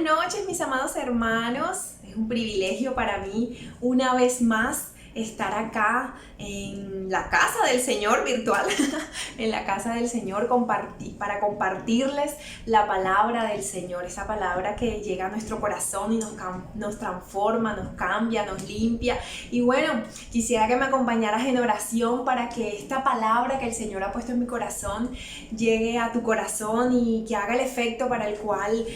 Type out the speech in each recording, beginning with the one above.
Buenas noches, mis amados hermanos. Es un privilegio para mí una vez más estar acá en la casa del Señor virtual, en la casa del Señor para compartirles la palabra del Señor, esa palabra que llega a nuestro corazón y nos transforma, nos cambia, nos limpia. Y bueno, quisiera que me acompañaras en oración para que esta palabra que el Señor ha puesto en mi corazón llegue a tu corazón y que haga el efecto para el cual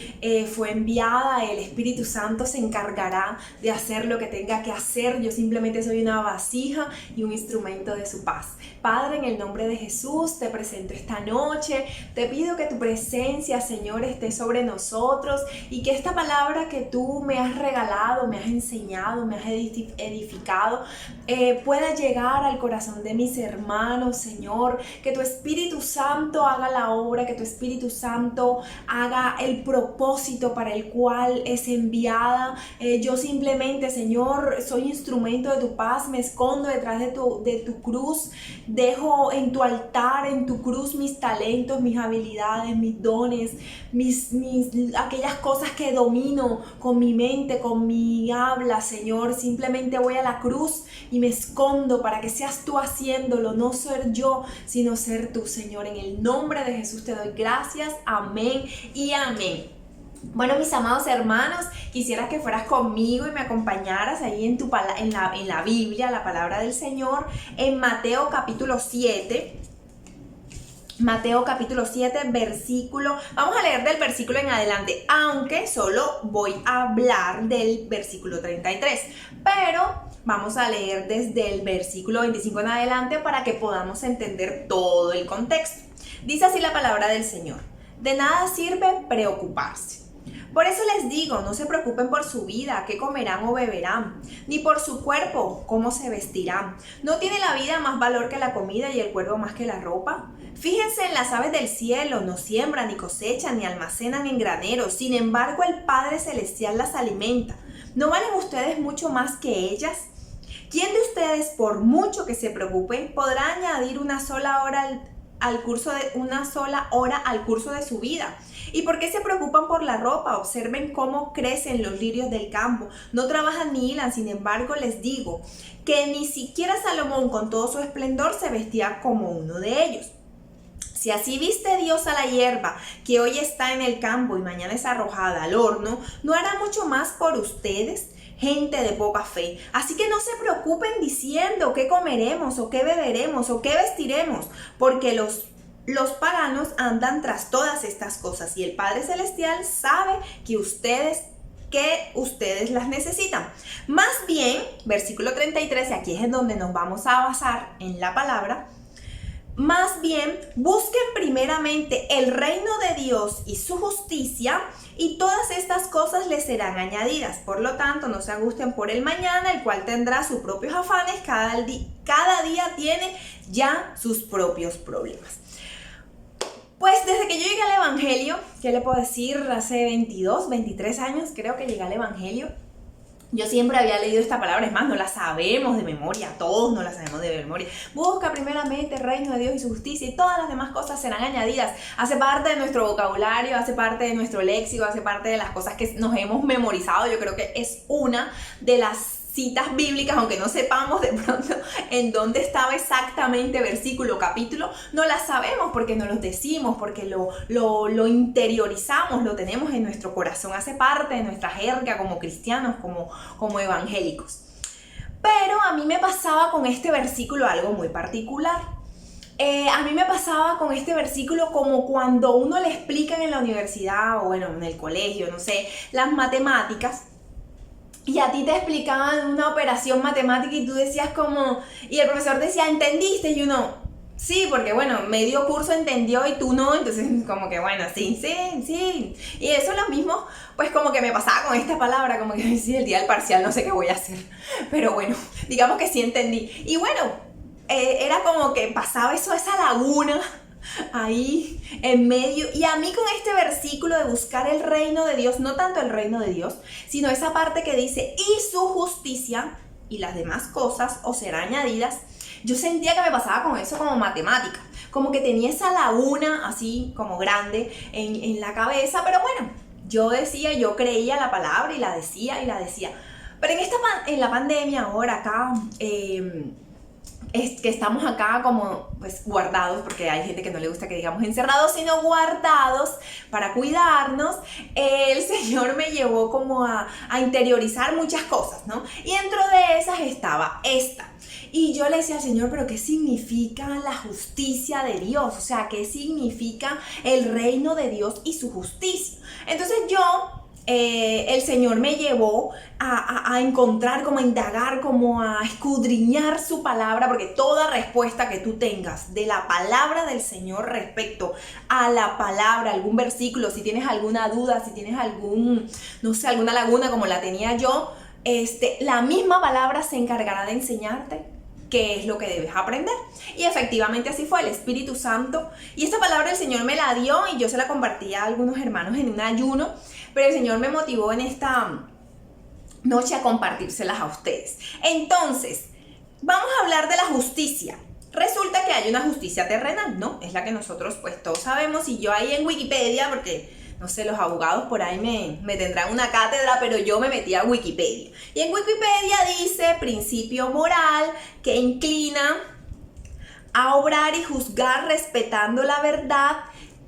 fue enviada. El Espíritu Santo se encargará de hacer lo que tenga que hacer. Yo simplemente soy una vasija y un instrumento de su paz. Padre, en el nombre de Jesús te presento esta noche. Te pido que tu presencia, Señor, esté sobre nosotros y que esta palabra que tú me has regalado, me has enseñado, me has edificado, pueda llegar al corazón de mis hermanos, Señor. Que tu Espíritu Santo haga la obra, que tu Espíritu Santo haga el propósito para el cual es enviada. Yo simplemente, Señor, soy instrumento de tu paz, me escondo detrás de tu cruz, dejo en tu altar, en tu cruz, mis talentos, mis habilidades, mis dones, aquellas cosas que domino con mi mente, con mi habla, Señor. Simplemente voy a la cruz y me escondo para que seas tú haciéndolo, no ser yo, sino ser tú, Señor. En el nombre de Jesús te doy gracias, amén y amén. Bueno, mis amados hermanos, quisiera que fueras conmigo y me acompañaras ahí en la Biblia, la palabra del Señor, en Mateo capítulo 7. Mateo capítulo 7, vamos a leer del versículo en adelante, aunque solo voy a hablar del versículo 33, pero vamos a leer desde el versículo 25 en adelante para que podamos entender todo el contexto. Dice así la palabra del Señor: de nada sirve preocuparse. Por eso les digo, no se preocupen por su vida, qué comerán o beberán, ni por su cuerpo, cómo se vestirán. ¿No tiene la vida más valor que la comida y el cuerpo más que la ropa? Fíjense en las aves del cielo, no siembran, ni cosechan, ni almacenan en graneros. Sin embargo, el Padre Celestial las alimenta. ¿No valen ustedes mucho más que ellas? ¿Quién de ustedes, por mucho que se preocupen, podrá añadir una sola hora al curso de su vida? ¿Y por qué se preocupan por la ropa? Observen cómo crecen los lirios del campo. No trabajan ni hilan. Sin embargo, les digo que ni siquiera Salomón, con todo su esplendor, se vestía como uno de ellos. Si así viste Dios a la hierba que hoy está en el campo y mañana es arrojada al horno, ¿no hará mucho más por ustedes, gente de poca fe? Así que no se preocupen diciendo qué comeremos o qué beberemos o qué vestiremos, porque los paganos andan tras todas estas cosas y el Padre Celestial sabe que ustedes las necesitan. Más bien, versículo 33, y aquí es en donde nos vamos a basar en la palabra. Más bien, busquen primeramente el reino de Dios y su justicia, y todas estas cosas les serán añadidas. Por lo tanto, no se angustien por el mañana, el cual tendrá sus propios afanes. Cada día tiene ya sus propios problemas. Pues desde que yo llegué al Evangelio, ¿qué le puedo decir? Hace 22, 23 años creo que llegué al Evangelio. Yo siempre había leído esta palabra, es más, no la sabemos de memoria, todos no la sabemos de memoria. Busca primeramente el reino de Dios y su justicia y todas las demás cosas serán añadidas. Hace parte de nuestro vocabulario, hace parte de nuestro léxico, hace parte de las cosas que nos hemos memorizado. Yo creo que es una de las citas bíblicas, aunque no sepamos de pronto en dónde estaba exactamente versículo, capítulo, no las sabemos porque no los decimos, porque lo interiorizamos, lo tenemos en nuestro corazón, hace parte de nuestra jerga como cristianos, como evangélicos. Pero a mí me pasaba con este versículo algo muy particular. A mí me pasaba con este versículo como cuando uno le explican en la universidad o bueno, en el colegio, no sé, las matemáticas. Y a ti te explicaban una operación matemática y tú decías y el profesor decía, ¿entendiste? Y uno, sí, porque bueno, medio curso entendió y tú no, entonces como que bueno, sí. Y eso es lo mismo, pues como que me pasaba con esta palabra, como que sí, el día del parcial no sé qué voy a hacer, pero bueno, digamos que sí entendí. Y bueno, era como que pasaba esa laguna ahí en medio, y a mí con este versículo de buscar el reino de Dios, no tanto el reino de Dios, sino esa parte que dice y su justicia y las demás cosas os serán añadidas, yo sentía que me pasaba con eso como matemática, como que tenía esa laguna así como grande en la cabeza, pero bueno, yo creía la palabra y la decía y la decía. Pero en la pandemia ahora acá, es que estamos acá como pues guardados, porque hay gente que no le gusta que digamos encerrados, sino guardados para cuidarnos. El Señor me llevó como a interiorizar muchas cosas, ¿no? Y dentro de esas estaba esta. Y yo le decía al Señor, pero ¿qué significa la justicia de Dios? O sea, ¿qué significa el reino de Dios y su justicia? Entonces el Señor me llevó a encontrar, como a indagar, como a escudriñar su palabra, porque toda respuesta que tú tengas de la palabra del Señor respecto a la palabra, algún versículo, si tienes alguna duda, si tienes alguna laguna como la tenía yo, la misma palabra se encargará de enseñarte qué es lo que debes aprender. Y efectivamente así fue, el Espíritu Santo. Y esta palabra el Señor me la dio y yo se la compartí a algunos hermanos en un ayuno, pero el Señor me motivó en esta noche a compartírselas a ustedes. Entonces, vamos a hablar de la justicia. Resulta que hay una justicia terrenal, ¿no? Es la que nosotros pues todos sabemos, y yo ahí en Wikipedia, porque no sé, los abogados por ahí me tendrán una cátedra, pero yo me metí a Wikipedia. Y en Wikipedia dice principio moral que inclina a obrar y juzgar respetando la verdad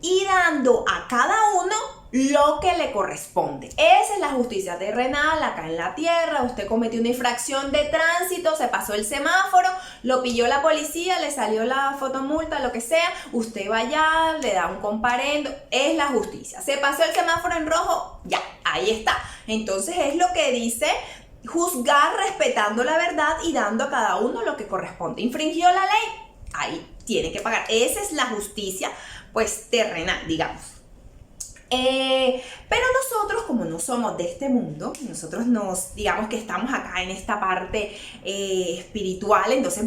y dando a cada uno lo que le corresponde. Esa es la justicia terrenal acá en la tierra. Usted cometió una infracción de tránsito, se pasó el semáforo, lo pilló la policía, le salió la fotomulta, lo que sea, usted va allá, le da un comparendo, es la justicia. Se pasó el semáforo en rojo, ya, ahí está. Entonces es lo que dice juzgar respetando la verdad y dando a cada uno lo que corresponde. Infringió la ley, ahí tiene que pagar. Esa es la justicia pues terrenal, digamos. Pero nosotros, como no somos de este mundo, nosotros digamos que estamos acá en esta parte espiritual, entonces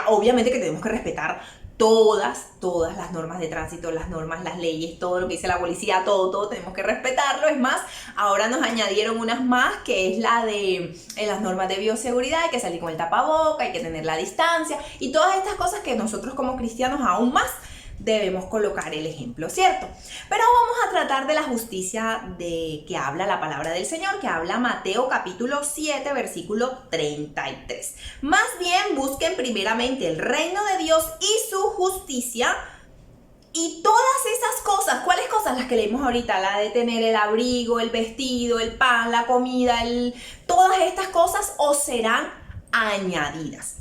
obviamente que tenemos que respetar todas las normas de tránsito, las normas, las leyes, todo lo que dice la policía, todo tenemos que respetarlo. Es más, ahora nos añadieron unas más, que es la de las normas de bioseguridad, hay que salir con el tapaboca, hay que tener la distancia y todas estas cosas que nosotros como cristianos aún más debemos colocar el ejemplo, ¿cierto? Pero vamos a tratar de la justicia de que habla la palabra del Señor, que habla Mateo capítulo 7, versículo 33. Más bien busquen primeramente el reino de Dios y su justicia, y todas esas cosas. ¿Cuáles cosas? Las que leímos ahorita, la de tener el abrigo, el vestido, el pan, la comida, todas estas cosas os serán añadidas.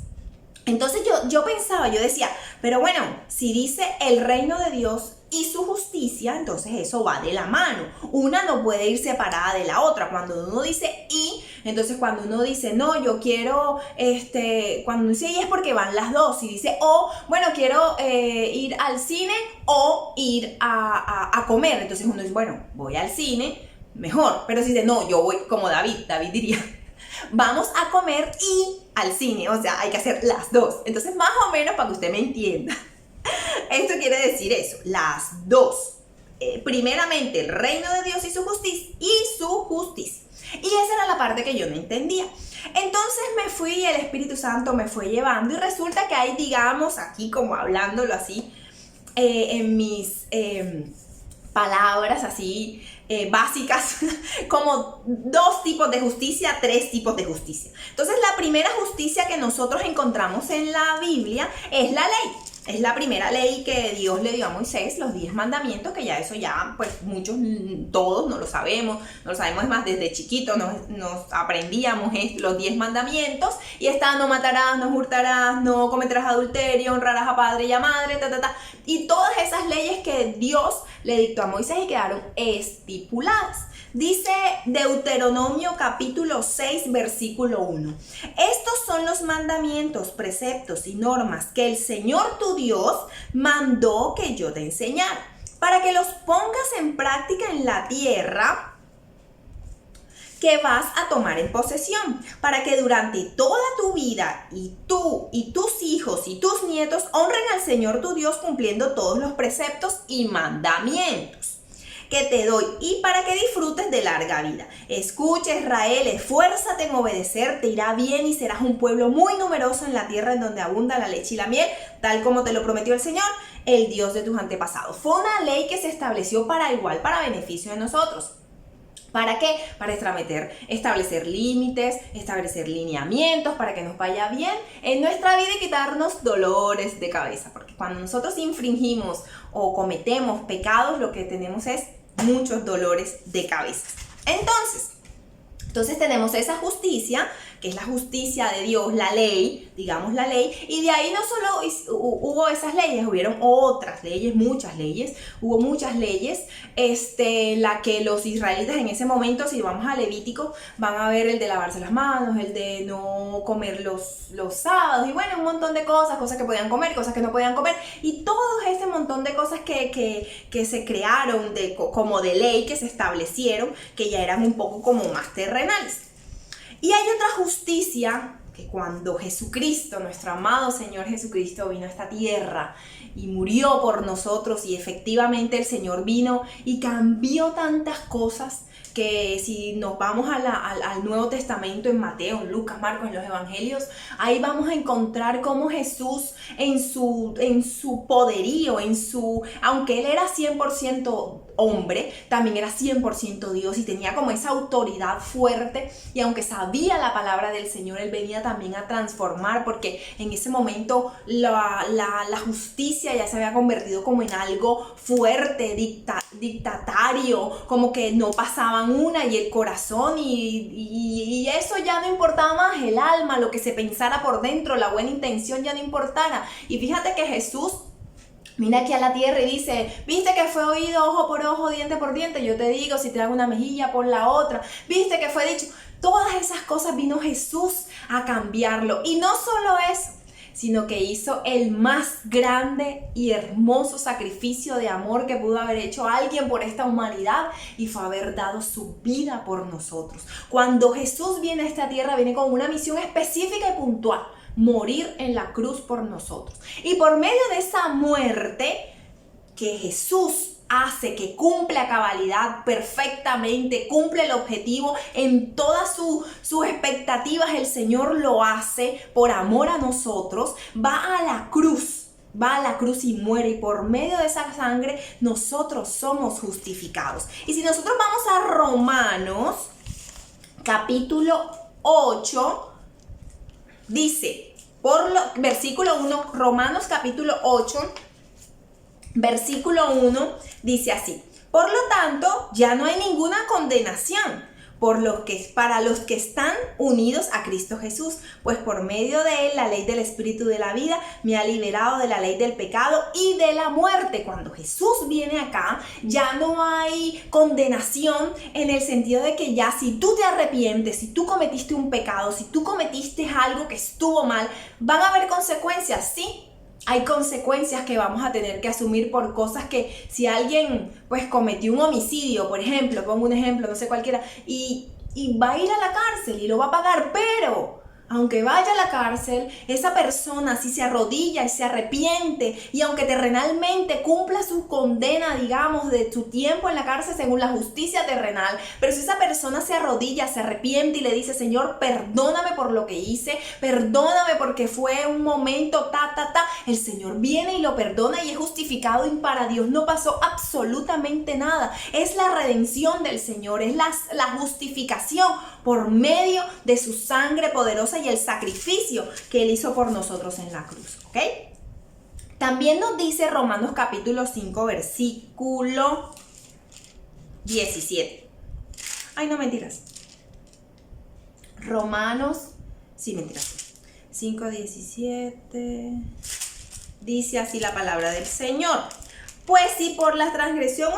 Entonces yo pensaba, yo decía, pero bueno, si dice el reino de Dios y su justicia, entonces eso va de la mano. Una no puede ir separada de la otra. Cuando uno dice y, entonces cuando uno dice no, yo quiero, cuando uno dice y es porque van las dos. Si dice o, bueno, quiero ir al cine o ir a comer. Entonces uno dice, bueno, voy al cine, mejor. Pero si dice no, yo voy, como David diría, vamos a comer y al cine, o sea, hay que hacer las dos. Entonces, más o menos, para que usted me entienda, esto quiere decir eso, las dos. Primeramente, el reino de Dios y su justicia. Y esa era la parte que yo no entendía. Entonces el Espíritu Santo me fue llevando, y resulta que hay, digamos, aquí como hablándolo así, en mis palabras así básicas, como 2 tipos de justicia, 3 tipos de justicia. Entonces la primera justicia que nosotros encontramos en la Biblia es la ley. Es la primera ley que Dios le dio a Moisés, los 10 mandamientos, que ya eso pues todos no lo sabemos, es más, desde chiquitos nos aprendíamos los 10 mandamientos, y está: no matarás, no hurtarás, no cometerás adulterio, honrarás a padre y a madre, y todas esas leyes que Dios le dictó a Moisés y quedaron estipuladas. Dice Deuteronomio capítulo 6, versículo 1. Estos son los mandamientos, preceptos y normas que el Señor tu Dios mandó que yo te enseñara, para que los pongas en práctica en la tierra que vas a tomar en posesión, para que durante toda tu vida y tú y tus hijos y tus nietos honren al Señor tu Dios cumpliendo todos los preceptos y mandamientos. que te doy y para que disfrutes de larga vida. Escucha, Israel, esfuérzate en obedecer, te irá bien y serás un pueblo muy numeroso en la tierra en donde abunda la leche y la miel, tal como te lo prometió el Señor, el Dios de tus antepasados. Fue una ley que se estableció para beneficio de nosotros. ¿Para qué? Para establecer límites, establecer lineamientos para que nos vaya bien en nuestra vida y quitarnos dolores de cabeza. Porque cuando nosotros infringimos o cometemos pecados, lo que tenemos es muchos dolores de cabeza. Entonces tenemos esa justicia, que es la justicia de Dios, la ley, digamos la ley, y de ahí no solo hubo esas leyes, hubieron otras leyes, hubo muchas leyes, la que los israelitas en ese momento, si vamos a Levítico, van a ver el de lavarse las manos, el de no comer los sábados, y bueno, un montón de cosas que podían comer, cosas que no podían comer, y todo ese montón de cosas que se crearon como de ley, que se establecieron, que ya eran un poco como más terrenales. Y hay otra justicia que cuando Jesucristo, nuestro amado Señor Jesucristo, vino a esta tierra y murió por nosotros, y efectivamente el Señor vino y cambió tantas cosas, que si nos vamos al Nuevo Testamento, en Mateo, en Lucas, Marcos, en los Evangelios, ahí vamos a encontrar cómo Jesús en su poderío, aunque Él era 100% hombre, también era 100% Dios y tenía como esa autoridad fuerte, y aunque sabía la palabra del Señor, Él venía también a transformar, porque en ese momento la justicia ya se había convertido como en algo fuerte, dictatario, como que no pasaban una, y el corazón y eso ya no importaba más, el alma, lo que se pensara por dentro, la buena intención ya no importara. Y fíjate que Jesús mira aquí a la tierra y dice, viste que fue oído ojo por ojo, diente por diente, yo te digo, si te dan una mejilla por la otra, viste que fue dicho. Todas esas cosas vino Jesús a cambiarlo, y no solo eso, sino que hizo el más grande y hermoso sacrificio de amor que pudo haber hecho alguien por esta humanidad, y fue haber dado su vida por nosotros. Cuando Jesús viene a esta tierra, viene con una misión específica y puntual: morir en la cruz por nosotros. Y por medio de esa muerte que Jesús hace, que cumple a cabalidad, perfectamente, cumple el objetivo en todas sus expectativas, el Señor lo hace por amor a nosotros, va a la cruz y muere, y por medio de esa sangre nosotros somos justificados. Y si nosotros vamos a Romanos capítulo 8, dice, versículo 1, Romanos capítulo 8, versículo 1, dice así: por lo tanto, ya no hay ninguna condenación para los que están unidos a Cristo Jesús, pues por medio de Él la ley del Espíritu de la vida me ha liberado de la ley del pecado y de la muerte. Cuando Jesús viene acá, ya no hay condenación, en el sentido de que ya si tú te arrepientes, si tú cometiste un pecado, si tú cometiste algo que estuvo mal, van a haber consecuencias, ¿sí? Hay consecuencias que vamos a tener que asumir por cosas que, si alguien pues cometió un homicidio, por ejemplo, pongo un ejemplo, no sé cualquiera, y va a ir a la cárcel y lo va a pagar, pero aunque vaya a la cárcel, esa persona si se arrodilla y se arrepiente, y aunque terrenalmente cumpla su condena, digamos, de su tiempo en la cárcel según la justicia terrenal, pero si esa persona se arrodilla, se arrepiente y le dice: Señor, perdóname por lo que hice, perdóname porque fue un momento, el Señor viene y lo perdona y es justificado, y para Dios no pasó absolutamente nada. Es la redención del Señor, es la justificación por medio de su sangre poderosa y el sacrificio que Él hizo por nosotros en la cruz, ¿ok? También nos dice Romanos capítulo 5, versículo 17. Ay, no, mentiras. Mentiras. 5, 17. Dice así la palabra del Señor: pues si por la transgresión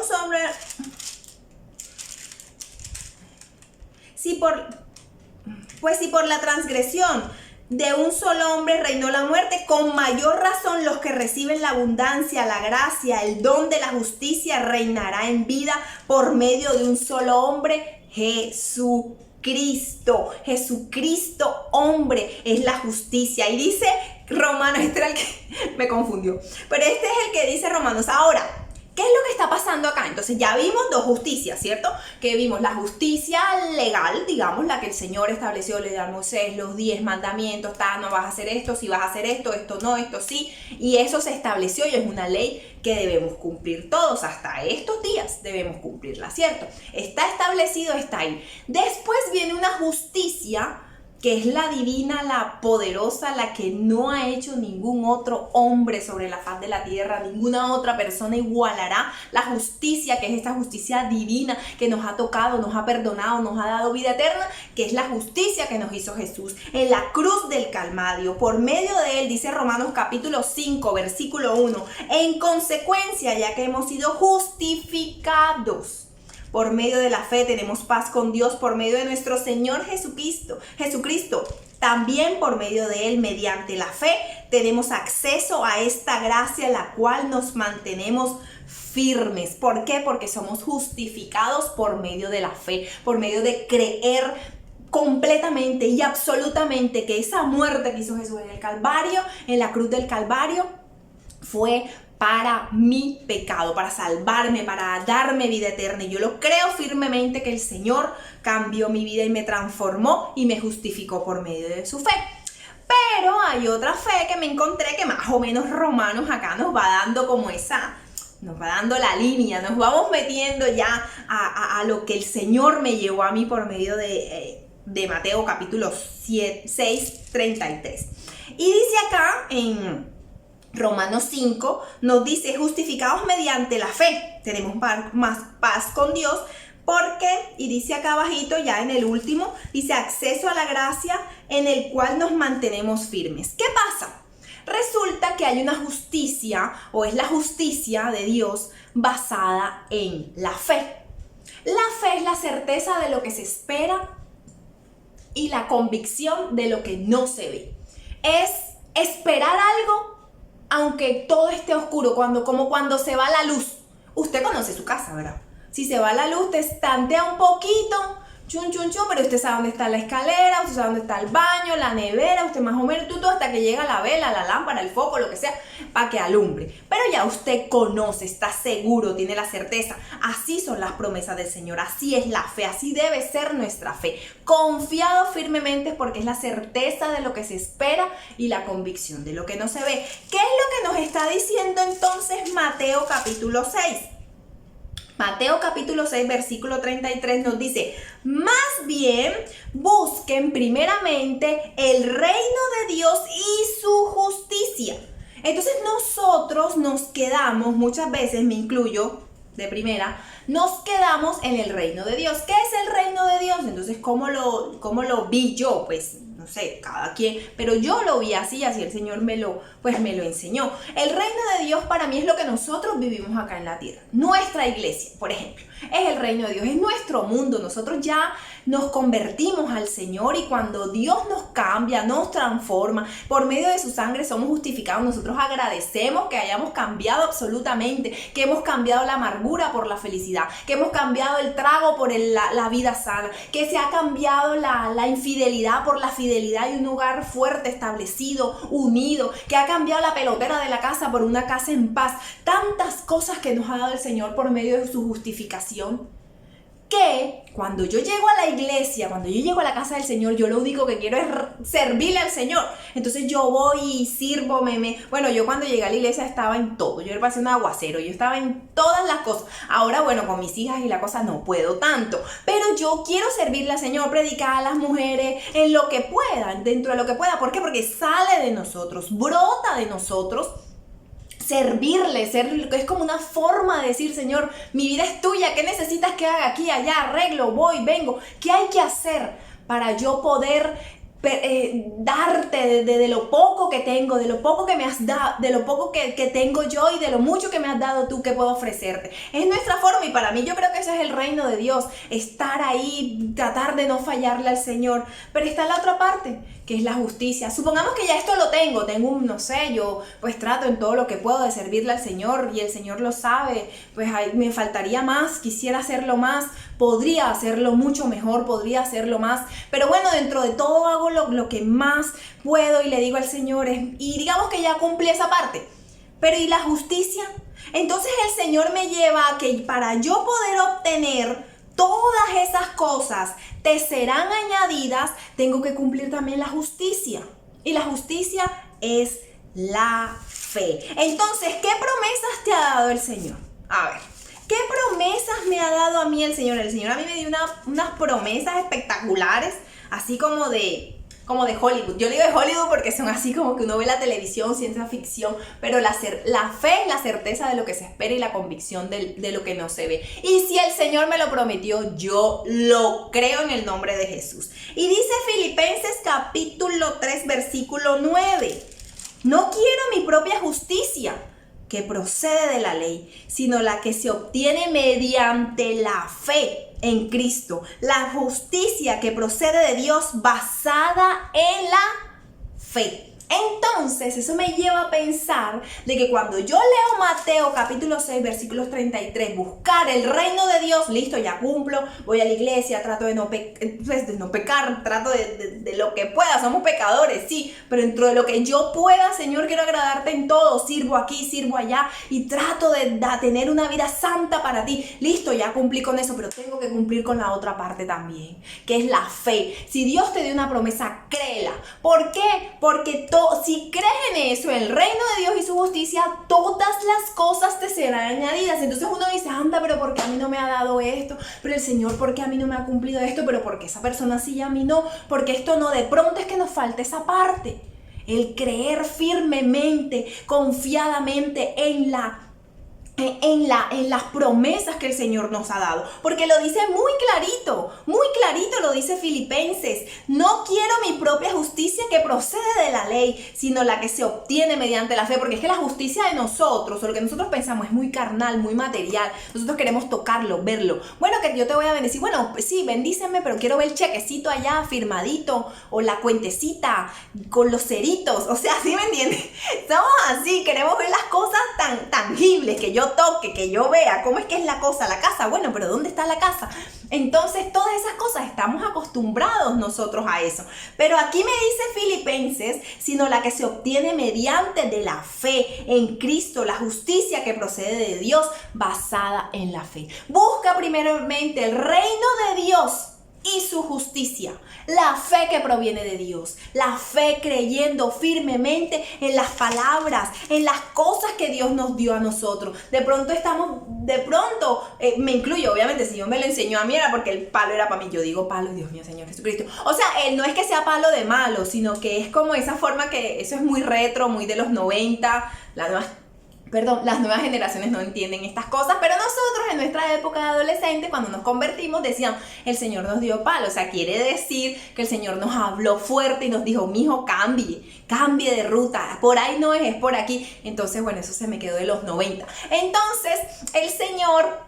Pues si por la transgresión de un solo hombre reinó la muerte, con mayor razón los que reciben la abundancia, la gracia, el don de la justicia reinará en vida por medio de un solo hombre, Jesucristo. Jesucristo, hombre, es la justicia. Y dice Romanos, este era el que me confundió, pero este es el que dice Romanos: ahora, ¿Qué es lo que está pasando acá? Entonces ya vimos dos justicias, ¿cierto? Que vimos la justicia legal, digamos, la que el Señor estableció, le dio a Moisés los 10 mandamientos, no vas a hacer esto, si vas a hacer esto no, esto sí. Y eso se estableció y es una ley que debemos cumplir todos, hasta estos días debemos cumplirla, ¿cierto? Está establecido, está ahí. Después viene una justicia que es la divina, la poderosa, la que no ha hecho ningún otro hombre sobre la faz de la tierra, ninguna otra persona igualará la justicia, que es esta justicia divina que nos ha tocado, nos ha perdonado, nos ha dado vida eterna, que es la justicia que nos hizo Jesús en la cruz del Calvario. Por medio de él, dice Romanos capítulo 5, versículo 1, en consecuencia, ya que hemos sido justificados por medio de la fe, tenemos paz con Dios por medio de nuestro Señor Jesucristo. También por medio de él, mediante la fe, tenemos acceso a esta gracia, la cual nos mantenemos firmes. ¿Por qué? Porque somos justificados por medio de la fe, por medio de creer completamente y absolutamente que esa muerte que hizo Jesús en el Calvario, en la cruz del Calvario, fue para mi pecado, para salvarme, para darme vida eterna. Y yo lo creo firmemente que el Señor cambió mi vida y me transformó y me justificó por medio de su fe. Pero hay otra fe que me encontré que más o menos Romanos acá nos va dando como nos va dando la línea, nos vamos metiendo ya a lo que el Señor me llevó a mí por medio de Mateo capítulo 6, 33. Y dice acá en Romanos 5 nos dice, justificados mediante la fe, tenemos más paz con Dios, porque, y dice acá abajito, ya en el último, dice acceso a la gracia en el cual nos mantenemos firmes. ¿Qué pasa? Resulta que hay una justicia, o es la justicia de Dios basada en la fe. La fe es la certeza de lo que se espera y la convicción de lo que no se ve. Es esperar algo aunque todo esté oscuro, como cuando se va la luz. Usted conoce su casa, ¿verdad? Si se va la luz, te estantea un poquito, chun, pero usted sabe dónde está la escalera, usted sabe dónde está el baño, la nevera, usted más o menos todo hasta que llega la vela, la lámpara, el foco, lo que sea, para que alumbre. Pero ya usted conoce, está seguro, tiene la certeza. Así son las promesas del Señor, así es la fe, así debe ser nuestra fe. Confiado firmemente porque es la certeza de lo que se espera y la convicción de lo que no se ve. ¿Qué es lo que nos está diciendo entonces Mateo capítulo 6? Mateo capítulo 6, versículo 33 nos dice, más bien busquen primeramente el reino de Dios y su justicia. Entonces nosotros nos quedamos, muchas veces me incluyo de primera, nos quedamos en el reino de Dios. ¿Qué es el reino de Dios? Entonces, ¿cómo lo vi yo? Pues no sé, cada quien, pero yo lo vi así el Señor me lo enseñó. El reino de Dios para mí es lo que nosotros vivimos acá en la tierra. Nuestra iglesia, por ejemplo, es el reino de Dios, es nuestro mundo. Nosotros ya nos convertimos al Señor y cuando Dios nos cambia, nos transforma, por medio de su sangre somos justificados. Nosotros agradecemos que hayamos cambiado absolutamente, que hemos cambiado la amargura por la felicidad, que hemos cambiado el trago por la vida sana, que se ha cambiado la infidelidad por la fidelidad y un hogar fuerte, establecido, unido, que ha cambiado la pelotera de la casa por una casa en paz. Tantas cosas que nos ha dado el Señor por medio de su justificación, que cuando yo llego a la iglesia, cuando yo llego a la casa del Señor, yo lo único que quiero es servirle al Señor. Entonces yo voy y sirvo, bueno, yo cuando llegué a la iglesia estaba en todo, yo era pasé un aguacero, yo estaba en todas las cosas. Ahora, bueno, con mis hijas y la cosa no puedo tanto, pero yo quiero servirle al Señor, predicar a las mujeres en lo que pueda, dentro de lo que pueda. ¿Por qué? Porque sale de nosotros, brota de nosotros. Servirle, es como una forma de decir, Señor, mi vida es tuya, ¿qué necesitas que haga aquí, allá, arreglo, voy, vengo? ¿Qué hay que hacer para yo poder darte de lo poco que tengo, de lo poco que me has dado, de lo poco que tengo yo y de lo mucho que me has dado tú, que puedo ofrecerte? Es nuestra forma y para mí yo creo que ese es el reino de Dios, estar ahí, tratar de no fallarle al Señor. Pero está la otra parte, que es la justicia. Supongamos que ya esto lo tengo no sé, yo pues trato en todo lo que puedo de servirle al Señor y el Señor lo sabe, pues me faltaría más, quisiera hacerlo más, podría hacerlo mucho mejor, podría hacerlo más, pero bueno, dentro de todo hago lo que más puedo y le digo al Señor, y digamos que ya cumplí esa parte. Pero ¿y la justicia? Entonces el Señor me lleva a que para yo poder obtener todas esas cosas te serán añadidas, tengo que cumplir también la justicia. Y la justicia es la fe. Entonces, ¿qué promesas te ha dado el Señor? A ver, ¿qué promesas me ha dado a mí el Señor? El Señor a mí me dio unas promesas espectaculares, así como de Hollywood. Yo digo de Hollywood porque son así como que uno ve la televisión, ciencia ficción, pero la fe es la certeza de lo que se espera y la convicción de lo que no se ve. Y si el Señor me lo prometió, yo lo creo en el nombre de Jesús. Y dice Filipenses capítulo 3, versículo 9. No quiero mi propia justicia, que procede de la ley, sino la que se obtiene mediante la fe en Cristo, la justicia que procede de Dios basada en la fe. Entonces, eso me lleva a pensar de que cuando yo leo Mateo capítulo 6, versículos 33, buscar el reino de Dios, listo, ya cumplo, voy a la iglesia, trato de no pecar, trato de lo que pueda, somos pecadores, sí, pero dentro de lo que yo pueda, Señor, quiero agradarte en todo, sirvo aquí, sirvo allá y trato de tener una vida santa para ti, listo, ya cumplí con eso, pero tengo que cumplir con la otra parte también, que es la fe. Si Dios te dio una promesa, créela. ¿Por qué? Porque si crees en eso, el reino de Dios y su justicia, todas las cosas te serán añadidas. Entonces uno dice, anda, pero ¿por qué a mí no me ha dado esto? Pero el Señor, ¿por qué a mí no me ha cumplido esto? Pero ¿por qué esa persona sí y a mí no? Porque esto no, de pronto es que nos falta esa parte. El creer firmemente, confiadamente en las promesas que el Señor nos ha dado, porque lo dice muy clarito lo dice Filipenses: no quiero mi propia justicia que procede de la ley, sino la que se obtiene mediante la fe, porque es que la justicia de nosotros, o lo que nosotros pensamos, es muy carnal, muy material. Nosotros queremos tocarlo, verlo. Bueno, que yo te voy a bendecir, bueno, pues sí, bendíceme, pero quiero ver el chequecito allá firmadito, o la cuentecita con los ceritos, o sea, ¿sí me entiendes? Somos así, queremos ver las cosas tan tangibles, que yo toque, que yo vea cómo es que es la cosa, la casa. Bueno, pero ¿dónde está la casa? Entonces, todas esas cosas estamos acostumbrados nosotros a eso. Pero aquí me dice Filipenses, sino la que se obtiene mediante de la fe en Cristo, la justicia que procede de Dios basada en la fe. Busca primeramente el reino de Dios y su justicia, la fe que proviene de Dios, la fe creyendo firmemente en las palabras, en las cosas que Dios nos dio a nosotros. De pronto me incluyo, obviamente, si Dios me lo enseñó a mí era porque el palo era para mí. Yo digo palo, Dios mío, Señor Jesucristo. O sea, no es que sea palo de malo, sino que es como esa forma que eso es muy retro, muy de los 90, las nuevas generaciones no entienden estas cosas, pero nosotros en nuestra época de adolescente, cuando nos convertimos, decían, el Señor nos dio palo. O sea, quiere decir que el Señor nos habló fuerte y nos dijo, mijo, cambie de ruta, por ahí no es por aquí. Entonces, bueno, eso se me quedó de los 90. Entonces, el Señor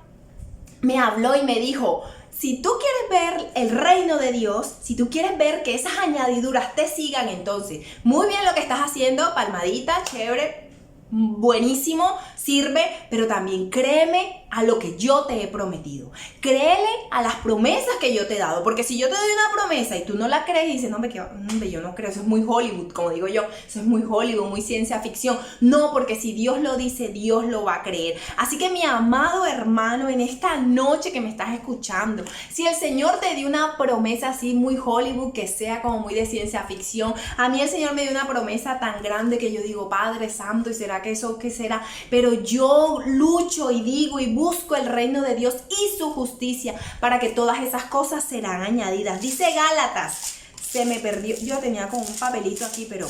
me habló y me dijo, si tú quieres ver el reino de Dios, si tú quieres ver que esas añadiduras te sigan, entonces, muy bien lo que estás haciendo, palmadita, chévere, buenísimo, sirve, pero también créeme a lo que yo te he prometido. Créele a las promesas que yo te he dado, porque si yo te doy una promesa y tú no la crees y dices, no, yo no creo, eso es muy Hollywood, como digo yo, eso es muy Hollywood, muy ciencia ficción. No, porque si Dios lo dice, Dios lo va a creer. Así que mi amado hermano, en esta noche que me estás escuchando, si el Señor te dio una promesa así muy Hollywood, que sea como muy de ciencia ficción, a mí el Señor me dio una promesa tan grande que yo digo, Padre Santo, ¿y será que eso qué será? Pero yo lucho y digo y busco el reino de Dios y su justicia para que todas esas cosas serán añadidas. Dice Gálatas, se me perdió, yo tenía como un papelito aquí, pero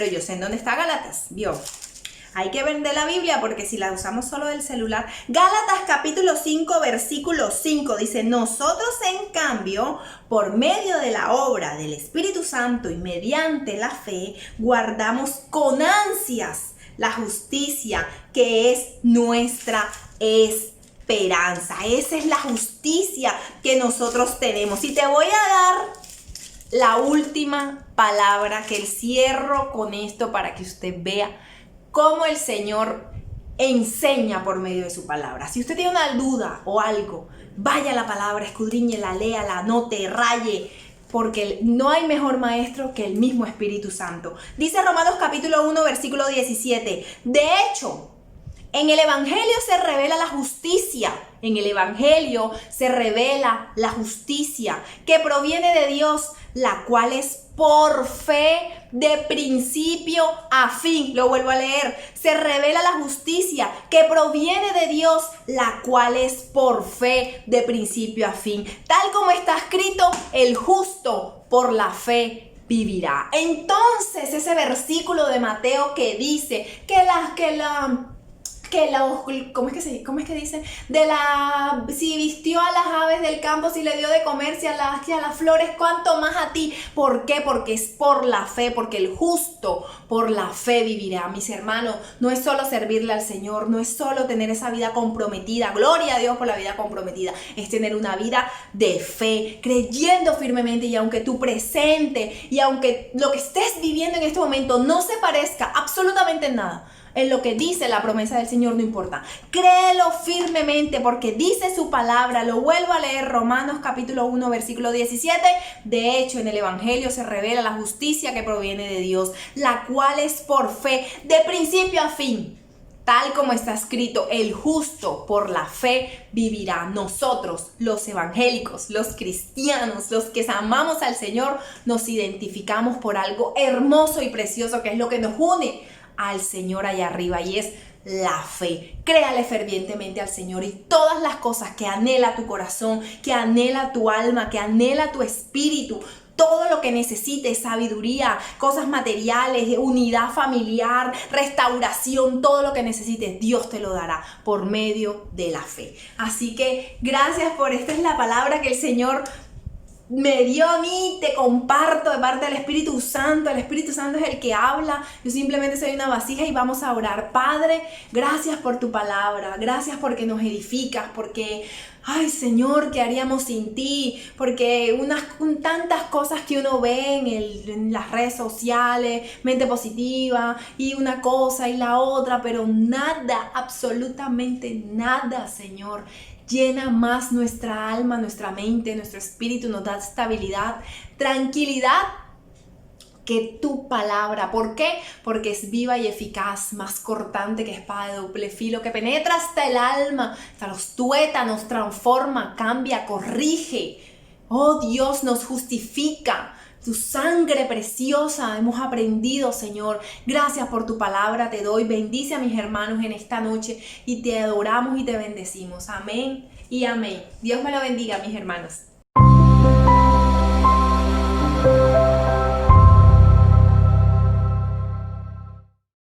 yo sé en dónde está Gálatas, ¿vio? Hay que vender la Biblia porque si la usamos solo del celular. Gálatas capítulo 5, versículo 5 dice, nosotros en cambio, por medio de la obra del Espíritu Santo y mediante la fe, guardamos con ansias la justicia que es nuestra esperanza. Esa es la justicia que nosotros tenemos. Y te voy a dar la última palabra, que cierro con esto para que usted vea cómo el Señor enseña por medio de su palabra. Si usted tiene una duda o algo, vaya a la palabra, escudriñela, léala, anote, raye, porque no hay mejor maestro que el mismo Espíritu Santo. Dice Romanos capítulo 1, versículo 17, de hecho, En el Evangelio se revela la justicia. En el Evangelio se revela la justicia que proviene de Dios, la cual es por fe de principio a fin. Lo vuelvo a leer. Se revela la justicia que proviene de Dios, la cual es por fe de principio a fin. Tal como está escrito, el justo por la fe vivirá. Entonces, ese versículo de Mateo que dice ¿cómo es que dice? Si vistió a las aves del campo, si le dio de comer, si a las flores, ¿cuánto más a ti? ¿Por qué? Porque es por la fe, porque el justo por la fe vivirá. Mis hermanos, no es solo servirle al Señor, no es solo tener esa vida comprometida, gloria a Dios por la vida comprometida, es tener una vida de fe, creyendo firmemente, y aunque tu presente y aunque lo que estés viviendo en este momento no se parezca absolutamente en nada en lo que dice la promesa del Señor, no importa. Créelo firmemente porque dice su palabra. Lo vuelvo a leer, Romanos capítulo 1, versículo 17. De hecho, en el Evangelio se revela la justicia que proviene de Dios, la cual es por fe, de principio a fin. Tal como está escrito, el justo por la fe vivirá. Nosotros, los evangélicos, los cristianos, los que amamos al Señor, nos identificamos por algo hermoso y precioso que es lo que nos une al Señor allá arriba, y es la fe. Créale fervientemente al Señor y todas las cosas que anhela tu corazón, que anhela tu alma, que anhela tu espíritu, todo lo que necesites, sabiduría, cosas materiales, unidad familiar, restauración, todo lo que necesites, Dios te lo dará por medio de la fe. Así que gracias por esta es la palabra que el Señor me dio a mí, te comparto de parte del Espíritu Santo. El Espíritu Santo es el que habla, yo simplemente soy una vasija y vamos a orar. Padre, gracias por tu palabra, gracias porque nos edificas, porque, ay Señor, ¿qué haríamos sin ti? Porque tantas cosas que uno ve en las redes sociales, mente positiva, y una cosa y la otra, pero nada, absolutamente nada, Señor, llena más nuestra alma, nuestra mente, nuestro espíritu, nos da estabilidad, tranquilidad que tu palabra. ¿Por qué? Porque es viva y eficaz, más cortante que espada de doble filo, que penetra hasta el alma, hasta los tuétanos, transforma, cambia, corrige. Oh Dios, nos justifica. Tu sangre preciosa hemos aprendido, Señor. Gracias por tu palabra, te doy. Bendice a mis hermanos en esta noche y te adoramos y te bendecimos. Amén y amén. Dios me lo bendiga, mis hermanos.